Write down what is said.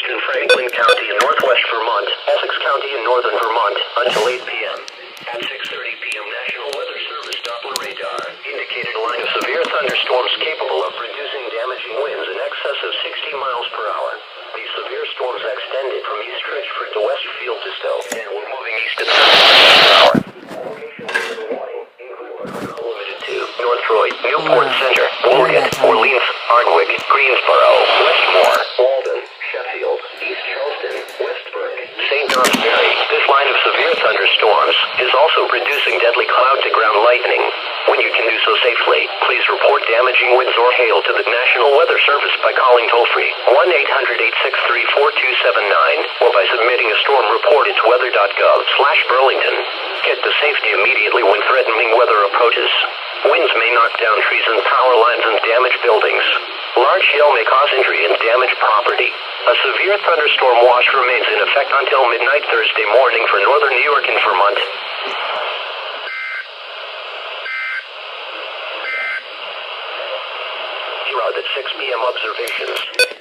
in Franklin County in northwest Vermont, Essex County in northern Vermont, until 8 p.m. At 6:30 p.m., National Weather Service Doppler radar indicated a line of severe thunderstorms capable of producing damaging winds in excess of 60 miles per hour. These severe storms extended from East Richford to West Fieldstowe and were moving east at 30 miles per hour. Locations in the warning include but are not limited to North Troy, Newport Center, Woolgate, Orleans, Hardwick, Greensboro, Westmore, Walden, Sheffield, East Charleston, Westbrook, St. John's Ferry. This line of severe thunderstorms is also producing deadly cloud-to-ground lightning. When you can do so safely, please report damaging winds or hail to the National Weather Service by calling toll-free 1-800-863-4279 or by submitting a storm report at weather.gov/Burlington. Get to safety immediately when threatening weather approaches. Winds may knock down trees and power lines and damage buildings. Large hail may cause injury and damage property. A severe thunderstorm watch remains in effect until midnight Thursday morning for northern New York and Vermont. Here are the 6 p.m. observations.